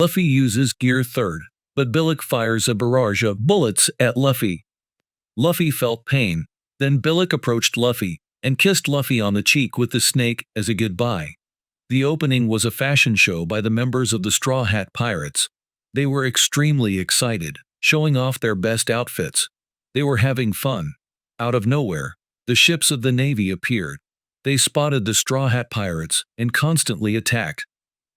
Luffy uses gear third, but Bilick fires a barrage of bullets at Luffy. Luffy felt pain. Then Bilick approached Luffy and kissed Luffy on the cheek with the snake as a goodbye. The opening was a fashion show by the members of the Straw Hat Pirates. They were extremely excited, showing off their best outfits. They were having fun. Out of nowhere, the ships of the Navy appeared. They spotted the Straw Hat Pirates and constantly attacked.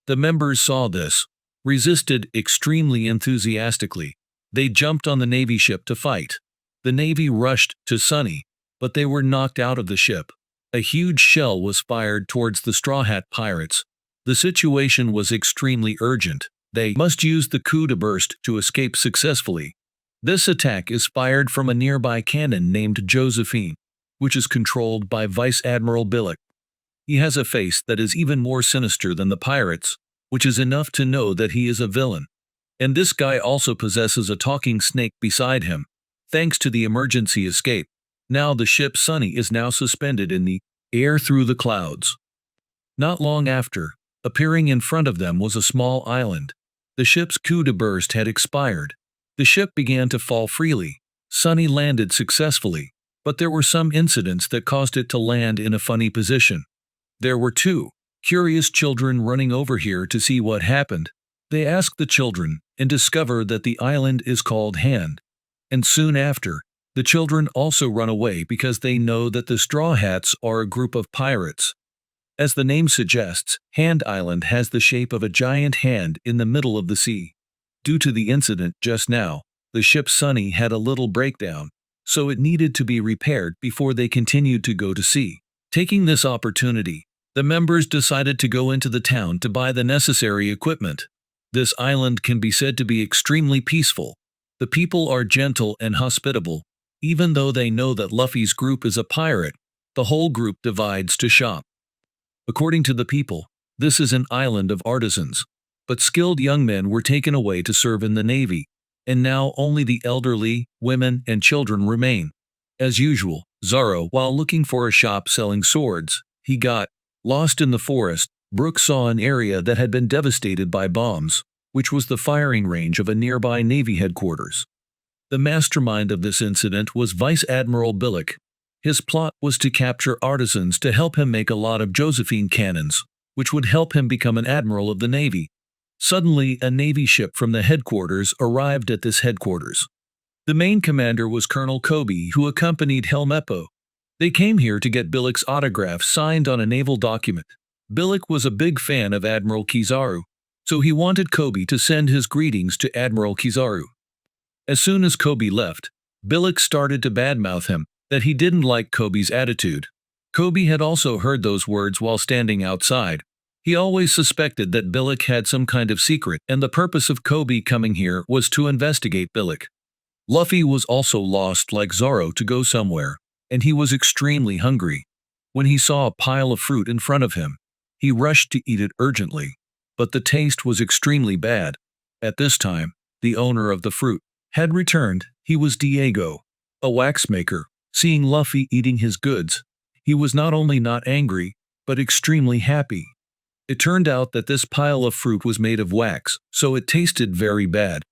The members saw this, resisted extremely enthusiastically. They jumped on the Navy ship to fight. The Navy rushed to Sunny, but they were knocked out of the ship. A huge shell was fired towards the Straw Hat Pirates. The situation was extremely urgent. They must use the coup de burst to escape successfully. This attack is fired from a nearby cannon named Josephine, which is controlled by Vice Admiral Bilick. He has a face that is even more sinister than the pirates, which is enough to know that he is a villain. And this guy also possesses a talking snake beside him, thanks to the emergency escape. Now the ship Sunny is now suspended in the air through the clouds. Not long after, appearing in front of them was a small island. The ship's coup de burst had expired. The ship began to fall freely. Sunny landed successfully, but there were some incidents that caused it to land in a funny position. There were two curious children running over here to see what happened. They ask the children and discover that the island is called Hand. And soon after, the children also run away because they know that the Straw Hats are a group of pirates. As the name suggests, Hand Island has the shape of a giant hand in the middle of the sea. Due to the incident just now, the ship Sunny had a little breakdown, so it needed to be repaired before they continued to go to sea. Taking this opportunity, the members decided to go into the town to buy the necessary equipment. This island can be said to be extremely peaceful. The people are gentle and hospitable. Even though they know that Luffy's group is a pirate, the whole group divides to shop. According to the people, this is an island of artisans. But skilled young men were taken away to serve in the Navy, and now only the elderly, women, and children remain. As usual, Zoro, while looking for a shop selling swords, he got lost in the forest. Brook saw an area that had been devastated by bombs, which was the firing range of a nearby Navy headquarters. The mastermind of this incident was Vice Admiral Bilick. His plot was to capture artisans to help him make a lot of Josephine cannons, which would help him become an admiral of the Navy. Suddenly, a Navy ship from the headquarters arrived at this headquarters. The main commander was Colonel Kobe, who accompanied Helmeppo. They came here to get Bilick's autograph signed on a naval document. Bilick was a big fan of Admiral Kizaru, so he wanted Kobe to send his greetings to Admiral Kizaru. As soon as Kobe left, Bilick started to badmouth him, that he didn't like Kobe's attitude. Kobe had also heard those words while standing outside. He always suspected that Bilick had some kind of secret, and the purpose of Kobe coming here was to investigate Bilick. Luffy was also lost like Zoro to go somewhere, and he was extremely hungry. When he saw a pile of fruit in front of him, he rushed to eat it urgently, but the taste was extremely bad. At this time, the owner of the fruit had returned. He was Diego, a waxmaker. Seeing Luffy eating his goods, he was not only not angry, but extremely happy. It turned out that this pile of fruit was made of wax, so it tasted very bad.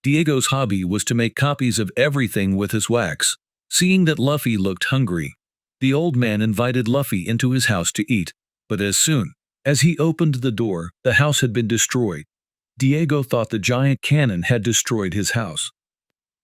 Diego's hobby was to make copies of everything with his wax. Seeing that Luffy looked hungry, the old man invited Luffy into his house to eat, but as soon as he opened the door, the house had been destroyed. Diego thought the giant cannon had destroyed his house.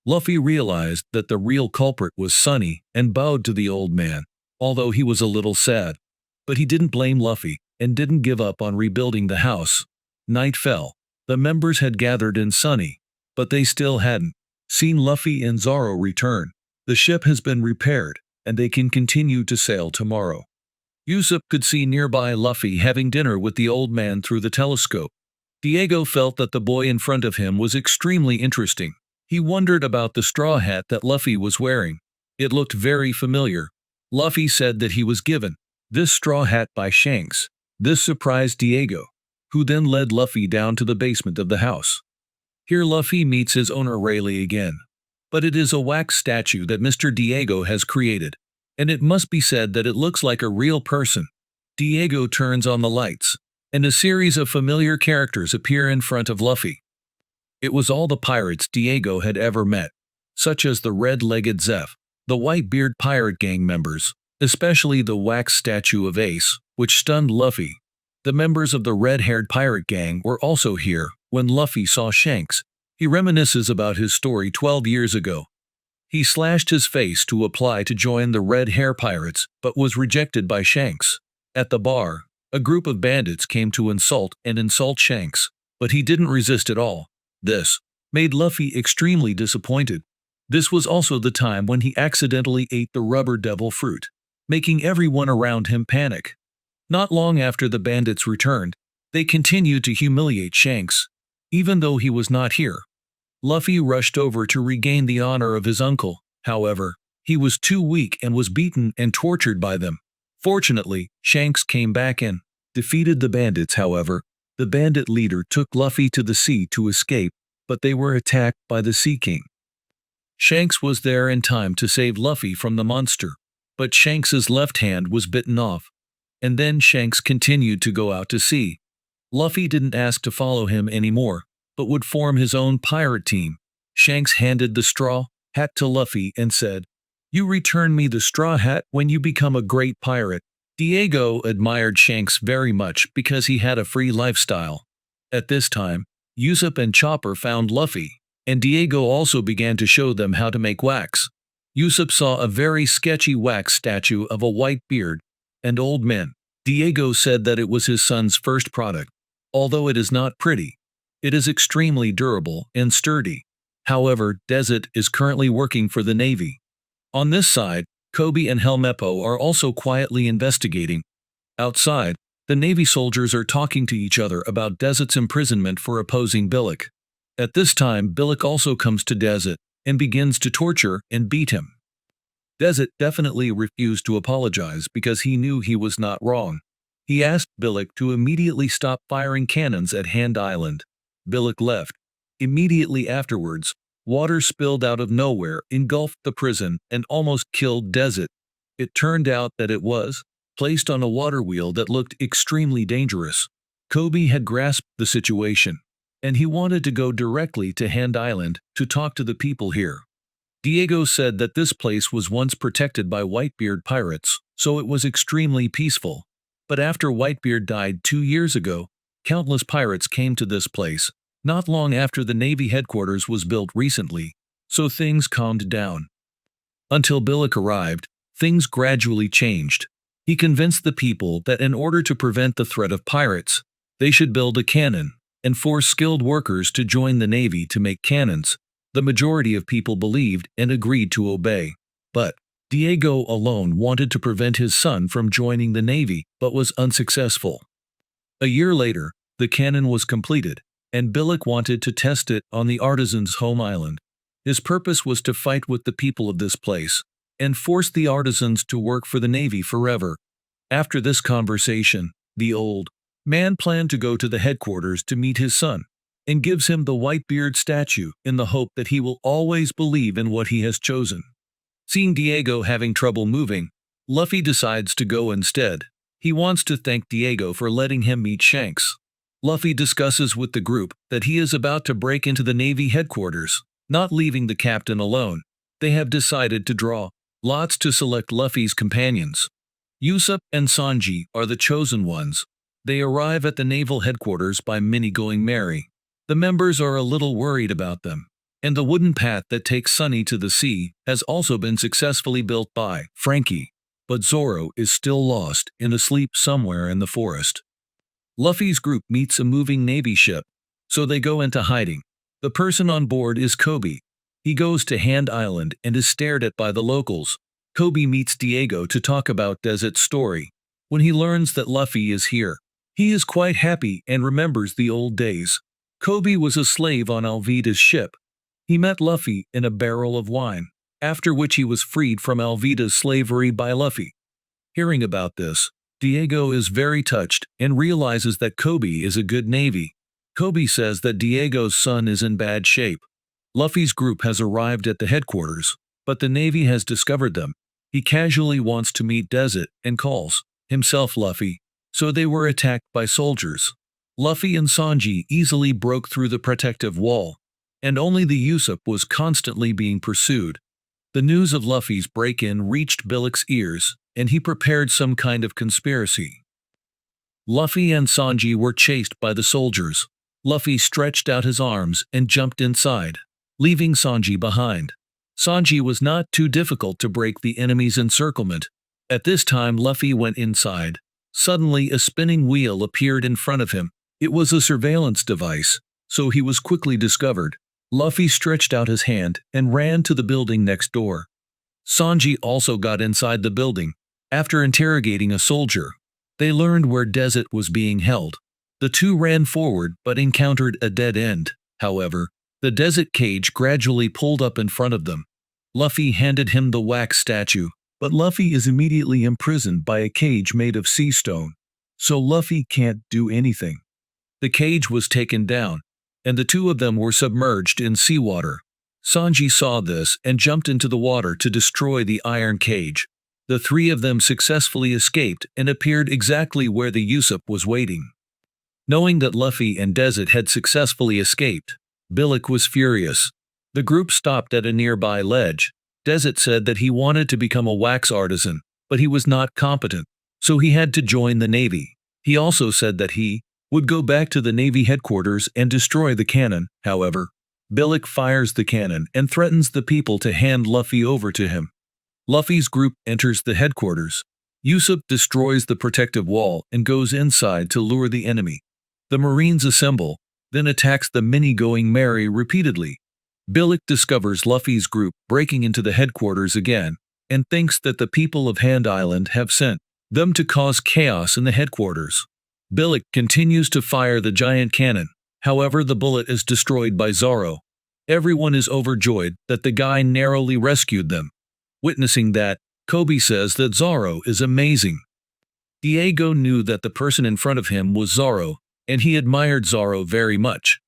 Luffy realized that the real culprit was Sunny and bowed to the old man, although he was a little sad. But he didn't blame Luffy and didn't give up on rebuilding the house. Night fell. The members had gathered in Sunny, but they still hadn't seen Luffy and Zoro return. The ship has been repaired, and they can continue to sail tomorrow. Usopp could see nearby Luffy having dinner with the old man through the telescope. Diego felt that the boy in front of him was extremely interesting. He wondered about the straw hat that Luffy was wearing. It looked very familiar. Luffy said that he was given this straw hat by Shanks. This surprised Diego, who then led Luffy down to the basement of the house. Here Luffy meets his owner Rayleigh again. But it is a wax statue that Mr. Diego has created, and it must be said that it looks like a real person. Diego turns on the lights. and a series of familiar characters appear in front of Luffy. It was all the pirates Diego had ever met, such as the red-legged Zeph, the white-beard pirate gang members, especially the wax statue of Ace, which stunned Luffy. The members of the red-haired pirate gang were also here when Luffy saw Shanks. He reminisces about his story 12 years ago. He slashed his face to apply to join the Red Hair Pirates, but was rejected by Shanks. At the bar, a group of bandits came to insult Shanks, but he didn't resist at all. This made Luffy extremely disappointed. This was also the time when he accidentally ate the rubber devil fruit, making everyone around him panic. Not long after the bandits returned, they continued to humiliate Shanks, even though he was not here. Luffy rushed over to regain the honor of his uncle. However, he was too weak and was beaten and tortured by them. Fortunately, Shanks came back and defeated the bandits. However, the bandit leader took Luffy to the sea to escape, but they were attacked by the Sea King. Shanks was there in time to save Luffy from the monster, but Shanks's left hand was bitten off. And then Shanks continued to go out to sea. Luffy didn't ask to follow him anymore, but would form his own pirate team. Shanks handed the straw hat to Luffy and said, "You return me the straw hat when you become a great pirate." Diego admired Shanks very much because he had a free lifestyle. At this time, Usopp and Chopper found Luffy, and Diego also began to show them how to make wax. Usopp saw a very sketchy wax statue of a white beard and old man. Diego said that it was his son's first product. Although it is not pretty, it is extremely durable and sturdy. However, Desert is currently working for the Navy. On this side, Kobe and Helmeppo are also quietly investigating. Outside, the Navy soldiers are talking to each other about Desert's imprisonment for opposing Bilick. At this time, Bilick also comes to Desert and begins to torture and beat him. Desert definitely refused to apologize because he knew he was not wrong. He asked Bilick to immediately stop firing cannons at Hand Island. Bilick left. Immediately afterwards, water spilled out of nowhere, engulfed the prison, and almost killed Desert. It turned out that it was placed on a water wheel that looked extremely dangerous. Kobe had grasped the situation, and he wanted to go directly to Hand Island to talk to the people here. Diego said that this place was once protected by Whitebeard pirates, so it was extremely peaceful. But after Whitebeard died 2 years ago, countless pirates came to this place, not long after the Navy headquarters was built recently, so things calmed down. Until Bilick arrived, things gradually changed. He convinced the people that in order to prevent the threat of pirates, they should build a cannon and force skilled workers to join the Navy to make cannons. The majority of people believed and agreed to obey. But Diego alone wanted to prevent his son from joining the Navy, but was unsuccessful. A year later, the cannon was completed, and Bilick wanted to test it on the artisan's home island. His purpose was to fight with the people of this place and force the artisans to work for the Navy forever. After this conversation, the old man planned to go to the headquarters to meet his son and gives him the Whitebeard statue in the hope that he will always believe in what he has chosen. Seeing Diego having trouble moving, Luffy decides to go instead. He wants to thank Diego for letting him meet Shanks. Luffy discusses with the group that he is about to break into the Navy headquarters, not leaving the captain alone. They have decided to draw lots to select Luffy's companions. Usopp and Sanji are the chosen ones. They arrive at the naval headquarters by Minnie going merry. The members are a little worried about them, and the wooden path that takes Sunny to the sea has also been successfully built by Frankie. But Zoro is still lost and asleep somewhere in the forest. Luffy's group meets a moving Navy ship, so they go into hiding. The person on board is Kobe. He goes to Hand Island and is stared at by the locals. Kobe meets Diego to talk about Desert's story. When he learns that Luffy is here, he is quite happy and remembers the old days. Kobe was a slave on Alvida's ship. He met Luffy in a barrel of wine, after which he was freed from Alvida's slavery by Luffy. Hearing about this, Diego is very touched and realizes that Kobe is a good Navy. Kobe says that Diego's son is in bad shape. Luffy's group has arrived at the headquarters, but the Navy has discovered them. He casually wants to meet Desert and calls himself Luffy, so they were attacked by soldiers. Luffy and Sanji easily broke through the protective wall, and only the Usopp was constantly being pursued. The news of Luffy's break-in reached Bilick's ears, and he prepared some kind of conspiracy. Luffy and Sanji were chased by the soldiers. Luffy stretched out his arms and jumped inside, leaving Sanji behind. Sanji was not too difficult to break the enemy's encirclement. At this time Luffy went inside. Suddenly a spinning wheel appeared in front of him. It was a surveillance device, so he was quickly discovered. Luffy stretched out his hand and ran to the building next door. Sanji also got inside the building. After interrogating a soldier, they learned where Desert was being held. The two ran forward but encountered a dead end. However, the Desert cage gradually pulled up in front of them. Luffy handed him the wax statue, but Luffy is immediately imprisoned by a cage made of sea stone, so Luffy can't do anything. The cage was taken down, and the two of them were submerged in seawater. Sanji saw this and jumped into the water to destroy the iron cage. The three of them successfully escaped and appeared exactly where the Usopp was waiting. Knowing that Luffy and Desert had successfully escaped, Bilick was furious. The group stopped at a nearby ledge. Desert said that he wanted to become a wax artisan, but he was not competent, so he had to join the Navy. He also said that he would go back to the Navy headquarters and destroy the cannon. However, Bilick fires the cannon and threatens the people to hand Luffy over to him. Luffy's group enters the headquarters. Usopp destroys the protective wall and goes inside to lure the enemy. The Marines assemble, then attacks the mini going merry repeatedly. Bilick discovers Luffy's group breaking into the headquarters again, and thinks that the people of Hand Island have sent them to cause chaos in the headquarters. Bilick continues to fire the giant cannon. However, the bullet is destroyed by Zoro. Everyone is overjoyed that the guy narrowly rescued them. Witnessing that, Kobe says that Zoro is amazing. Diego knew that the person in front of him was Zoro, and he admired Zoro very much.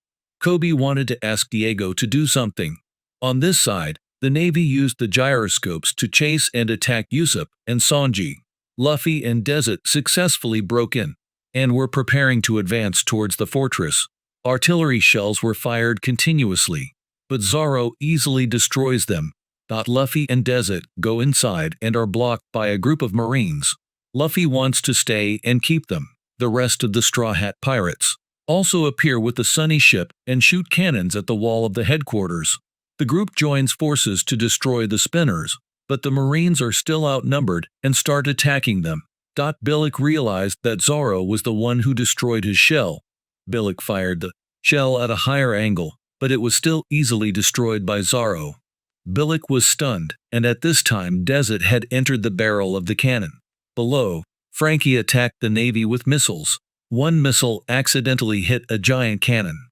Kobe wanted to ask Diego to do something. On this side, the Navy used the gyroscopes to chase and attack Usopp and Sanji. Luffy and Desert successfully broke in, and were preparing to advance towards the fortress. Artillery shells were fired continuously, but Zoro easily destroys them. Luffy and Desert go inside and are blocked by a group of Marines. Luffy wants to stay and keep them. The rest of the Straw Hat Pirates also appear with the Sunny ship and shoot cannons at the wall of the headquarters. The group joins forces to destroy the spinners, but the Marines are still outnumbered and start attacking them. Bilick realized that Zoro was the one who destroyed his shell. Bilick fired the shell at a higher angle, but it was still easily destroyed by Zoro. Bilick was stunned, and at this time Desert had entered the barrel of the cannon. Below, Frankie attacked the Navy with missiles. One missile accidentally hit a giant cannon.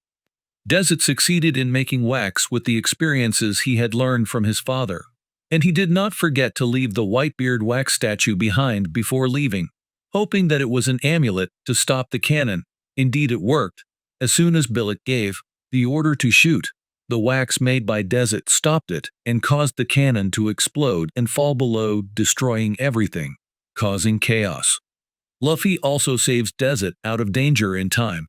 Desert succeeded in making wax with the experiences he had learned from his father, and he did not forget to leave the Whitebeard wax statue behind before leaving, hoping that it was an amulet to stop the cannon. Indeed, it worked. As soon as Bilick gave the order to shoot, the wax made by Desert stopped it and caused the cannon to explode and fall below, destroying everything, causing chaos. Luffy also saves Desert out of danger in time.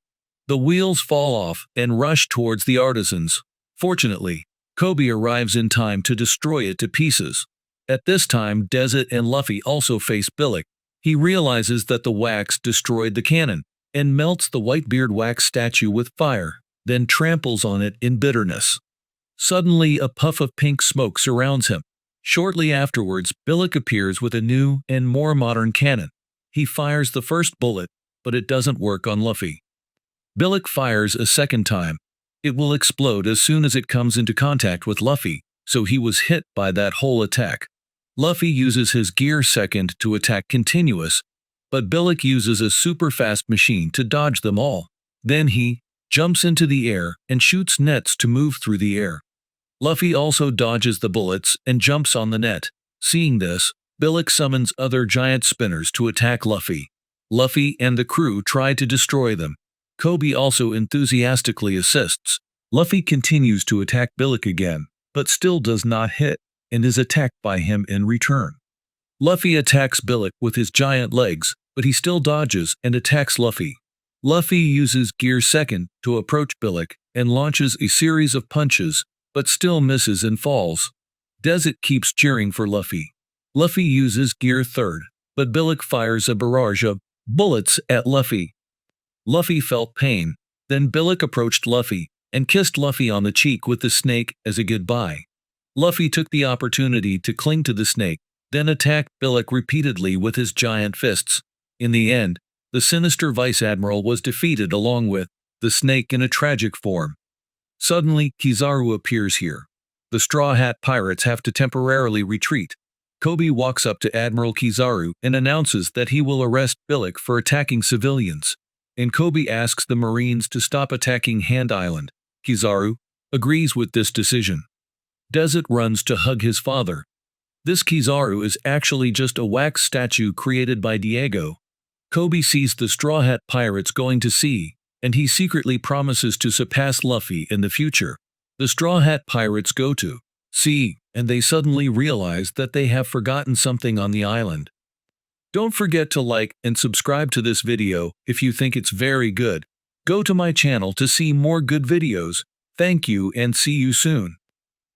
The wheels fall off and rush towards the artisans. Fortunately, Kobe arrives in time to destroy it to pieces. At this time, Desert and Luffy also face Bilick. He realizes that the wax destroyed the cannon and melts the Whitebeard wax statue with fire, then tramples on it in bitterness. Suddenly, a puff of pink smoke surrounds him. Shortly afterwards, Bilick appears with a new and more modern cannon. He fires the first bullet, but it doesn't work on Luffy. Bilick fires a second time. It will explode as soon as it comes into contact with Luffy, so he was hit by that whole attack. Luffy uses his gear second to attack continuous, but Bilick uses a super fast machine to dodge them all. Then he jumps into the air and shoots nets to move through the air. Luffy also dodges the bullets and jumps on the net. Seeing this, Bilick summons other giant spinners to attack Luffy. Luffy and the crew try to destroy them. Kobe also enthusiastically assists. Luffy continues to attack Bilick again, but still does not hit, and is attacked by him in return. Luffy attacks Bilick with his giant legs, but he still dodges and attacks Luffy. Luffy uses Gear Second to approach Bilick and launches a series of punches, but still misses and falls. Desert keeps cheering for Luffy. Luffy uses Gear Third, but Bilick fires a barrage of bullets at Luffy. Luffy felt pain. Then Bilick approached Luffy and kissed Luffy on the cheek with the snake as a goodbye. Luffy took the opportunity to cling to the snake, then attacked Bilick repeatedly with his giant fists. In the end, the sinister Vice Admiral was defeated along with the snake in a tragic form. Suddenly, Kizaru appears here. The Straw Hat Pirates have to temporarily retreat. Kobe walks up to Admiral Kizaru and announces that he will arrest Bilick for attacking civilians. And Kobe asks the Marines to stop attacking Hand Island. Kizaru agrees with this decision. Desert runs to hug his father. This Kizaru is actually just a wax statue created by Diego. Kobe sees the Straw Hat Pirates going to sea, and he secretly promises to surpass Luffy in the future. The Straw Hat Pirates go to sea, and they suddenly realize that they have forgotten something on the island. Don't forget to like and subscribe to this video if you think it's very good. Go to my channel to see more good videos. Thank you and see you soon.